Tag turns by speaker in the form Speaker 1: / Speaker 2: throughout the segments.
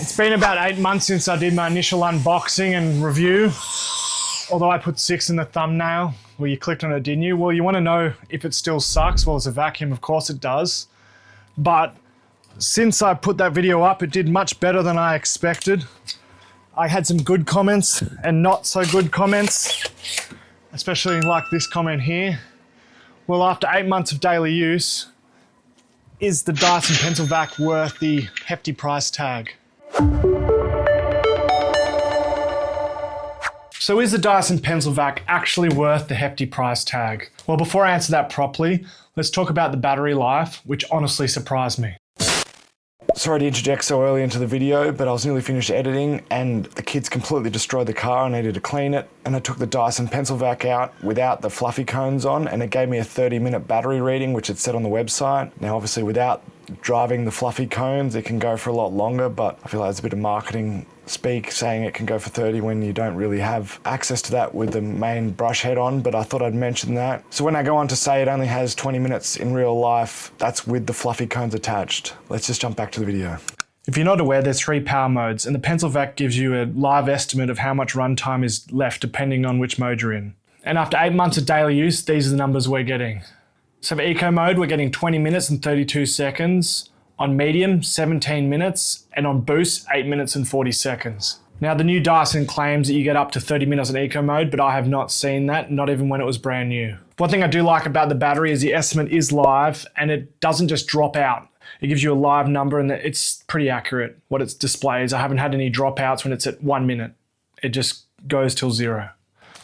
Speaker 1: It's been about 8 months since I did my initial unboxing and review. Although I put 6 in the thumbnail. Well, you clicked on it, didn't you? Well, you want to know if it still sucks. Well, as a vacuum, of course it does. But since I put that video up, it did much better than I expected. I had some good comments and not so good comments, especially like this comment here. Well, after 8 months of daily use, is the Dyson Pencil Vac worth the hefty price tag? So is the Dyson Pencil Vac actually worth the hefty price tag? Well, before I answer that properly, let's talk about the battery life, which honestly surprised me. Sorry to interject so early into the video, but I was nearly finished editing and the kids completely destroyed the car. I needed to clean it, and I took the Dyson Pencil Vac out without the fluffy cones on, and it gave me a 30-minute battery reading, which it said on the website. Now, obviously, without driving the fluffy cones, it can go for a lot longer, but I feel like there's a bit of marketing speak saying it can go for 30 when you don't really have access to that with the main brush head on, but I thought I'd mention that. So when I go on to say it only has 20 minutes in real life, that's with the fluffy cones attached. Let's just jump back to the video. If you're not aware, there's 3 power modes, and the Pencil Vac gives you a live estimate of how much runtime is left depending on which mode you're in. And after 8 months of daily use, these are the numbers we're getting. So for Eco mode, we're getting 20 minutes and 32 seconds. On medium, 17 minutes, and on boost, 8 minutes and 40 seconds. Now, the new Dyson claims that you get up to 30 minutes in Eco mode, but I have not seen that, not even when it was brand new. One thing I do like about the battery is the estimate is live, and it doesn't just drop out. It gives you a live number, and it's pretty accurate what it displays. I haven't had any dropouts when it's at 1 minute. It just goes till 0.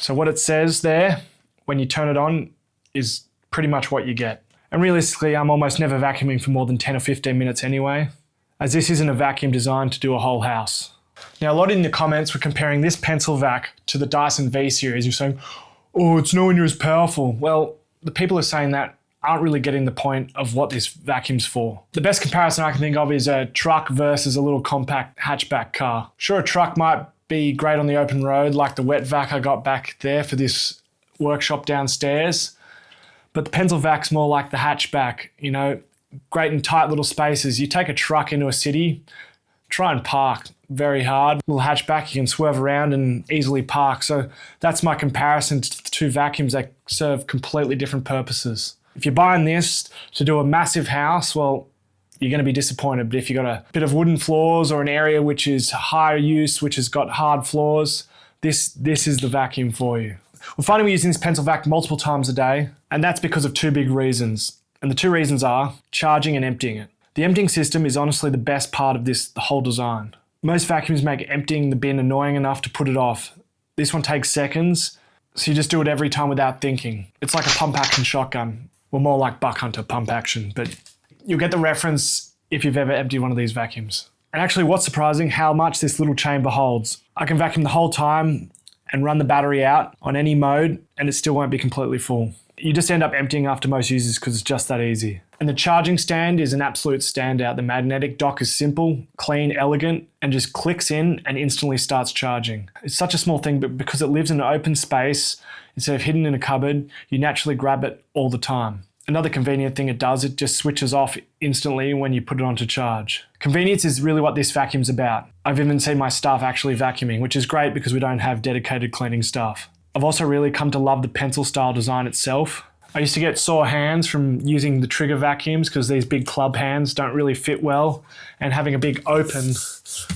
Speaker 1: So what it says there, when you turn it on, is pretty much what you get. And realistically, I'm almost never vacuuming for more than 10 or 15 minutes anyway, as this isn't a vacuum designed to do a whole house. Now, a lot in the comments were comparing this Pencil Vac to the Dyson V series. You're saying, oh, it's nowhere near as powerful. Well, the people who are saying that aren't really getting the point of what this vacuum's for. The best comparison I can think of is a truck versus a little compact hatchback car. Sure, a truck might be great on the open road, like the wet vac I got back there for this workshop downstairs. But the Pencil Vac's more like the hatchback, you know, great in tight little spaces. You take a truck into a city, try and park very hard. Little hatchback, you can swerve around and easily park. So that's my comparison to the 2 vacuums. They serve completely different purposes. If you're buying this to do a massive house, well, you're going to be disappointed. But if you've got a bit of wooden floors or an area which is higher use, which has got hard floors, this is the vacuum for you. We're finding we're using this Pencil Vac multiple times a day, and that's because of 2 big reasons. And the 2 reasons are charging and emptying it. The emptying system is honestly the best part of the whole design. Most vacuums make emptying the bin annoying enough to put it off. This one takes seconds, so you just do it every time without thinking. It's like a pump action shotgun. Well, more like Buck Hunter pump action, but you'll get the reference if you've ever emptied one of these vacuums. And actually, what's surprising, how much this little chamber holds. I can vacuum the whole time and run the battery out on any mode, and it still won't be completely full. You just end up emptying after most uses because it's just that easy. And the charging stand is an absolute standout. The magnetic dock is simple, clean, elegant, and just clicks in and instantly starts charging. It's such a small thing, but because it lives in an open space, instead of hidden in a cupboard, you naturally grab it all the time. Another convenient thing it does, it just switches off instantly when you put it on to charge. Convenience is really what this vacuum's about. I've even seen my staff actually vacuuming, which is great because we don't have dedicated cleaning staff. I've also really come to love the pencil style design itself. I used to get sore hands from using the trigger vacuums because these big club hands don't really fit well, and having a big open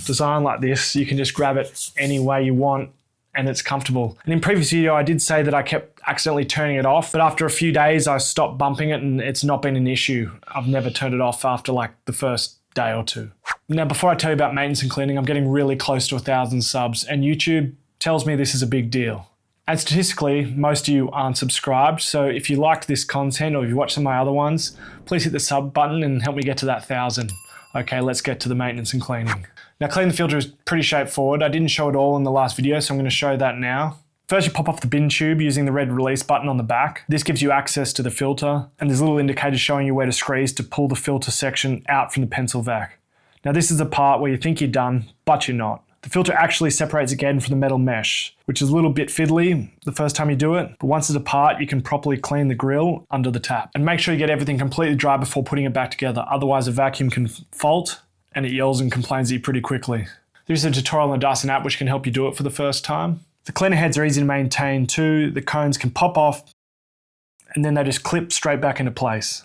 Speaker 1: design like this, you can just grab it any way you want and it's comfortable. And in previous video, I did say that I kept accidentally turning it off, but after a few days, I stopped bumping it and it's not been an issue. I've never turned it off after like the first day or 2. Now, before I tell you about maintenance and cleaning, I'm getting really close to 1,000 subs, and YouTube tells me this is a big deal. And statistically, most of you aren't subscribed, so if you liked this content or if you watched some of my other ones, please hit the sub button and help me get to that 1,000. Okay, let's get to the maintenance and cleaning. Now, cleaning the filter is pretty straightforward. I didn't show it all in the last video, so I'm going to show that now. First, you pop off the bin tube using the red release button on the back. This gives you access to the filter, and there's little indicators showing you where to squeeze to pull the filter section out from the Pencil Vac. Now, this is the part where you think you're done, but you're not. The filter actually separates again from the metal mesh, which is a little bit fiddly the first time you do it, but once it's apart, you can properly clean the grill under the tap. And make sure you get everything completely dry before putting it back together, otherwise the vacuum can fault and it yells and complains at you pretty quickly. There's a tutorial on the Dyson app which can help you do it for the first time. The cleaner heads are easy to maintain too. The cones can pop off and then they just clip straight back into place.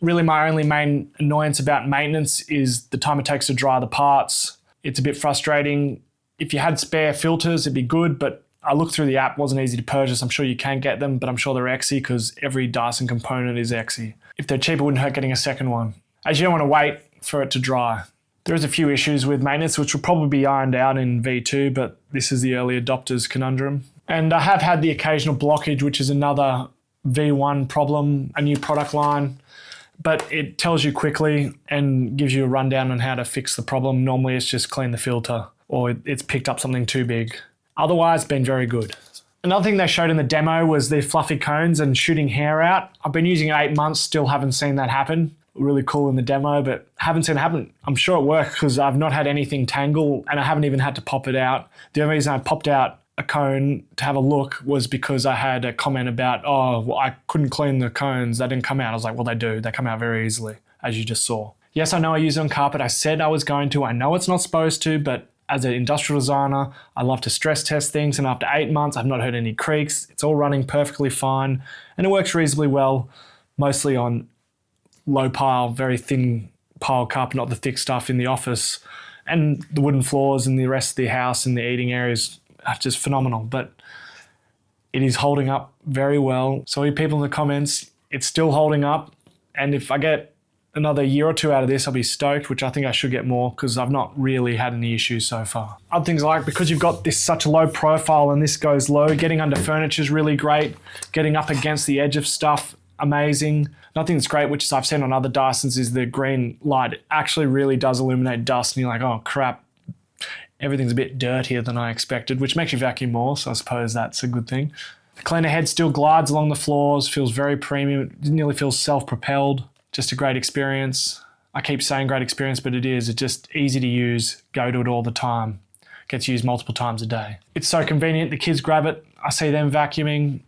Speaker 1: Really my only main annoyance about maintenance is the time it takes to dry the parts. It's a bit frustrating. If you had spare filters, it'd be good, but I looked through the app, wasn't easy to purchase. I'm sure you can get them, but I'm sure they're XY because every Dyson component is XY. If they're cheap, it wouldn't hurt getting a second one, as you don't want to wait for it to dry. There is a few issues with maintenance, which will probably be ironed out in V2, but this is the early adopters conundrum. And I have had the occasional blockage, which is another V1 problem, a new product line, but it tells you quickly and gives you a rundown on how to fix the problem. Normally it's just clean the filter or it's picked up something too big. Otherwise, it's been very good. Another thing they showed in the demo was the fluffy cones and shooting hair out. I've been using it 8 months, still haven't seen that happen. Really cool in the demo, but haven't seen it happen. I'm sure it worked because I've not had anything tangle and I haven't even had to pop it out. The only reason I popped out a cone to have a look was because I had a comment about, oh, well, I couldn't clean the cones. They didn't come out. I was like, well, they do. They come out very easily, as you just saw. Yes, I know I use it on carpet. I said I was going to. I know it's not supposed to, but as an industrial designer, I love to stress test things. And after 8 months, I've not heard any creaks. It's all running perfectly fine. And it works reasonably well, mostly on low pile, very thin pile carpet, not the thick stuff in the office. And the wooden floors and the rest of the house and the eating areas are just phenomenal. But it is holding up very well. So you people in the comments, it's still holding up. And if I get another year or two out of this, I'll be stoked, which I think I should get more because I've not really had any issues so far. Other things like, because you've got this such a low profile and this goes low, getting under furniture is really great. Getting up against the edge of stuff, amazing. Nothing that's great, which I've seen on other Dysons, is the green light. It actually really does illuminate dust and you're like, oh crap, everything's a bit dirtier than I expected, which makes you vacuum more, so I suppose that's a good thing. The cleaner head still glides along the floors, feels very premium. It nearly feels self-propelled. Just a great experience. I keep saying great experience, but it is. It's just easy to use. Go to it all the time. Gets used multiple times a day. It's so convenient. The kids grab it. I see them vacuuming.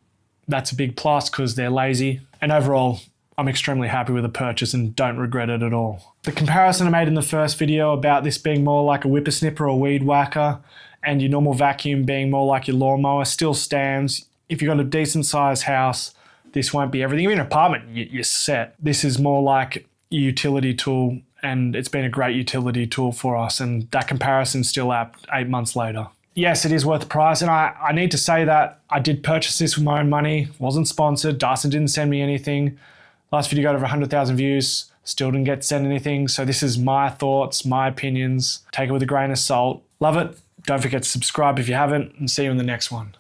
Speaker 1: That's a big plus because they're lazy. And overall, I'm extremely happy with the purchase and don't regret it at all. The comparison I made in the first video about this being more like a whippersnipper or weed whacker and your normal vacuum being more like your lawnmower still stands. If you've got a decent sized house, this won't be everything. Even an apartment, you're set. This is more like a utility tool, and it's been a great utility tool for us, and that comparison's still apt 8 months later. Yes, it is worth the price, and I need to say that I did purchase this with my own money, wasn't sponsored, Dyson didn't send me anything. Last video got over 100,000 views, still didn't get sent anything, so this is my thoughts, my opinions. Take it with a grain of salt. Love it. Don't forget to subscribe if you haven't, and see you in the next one.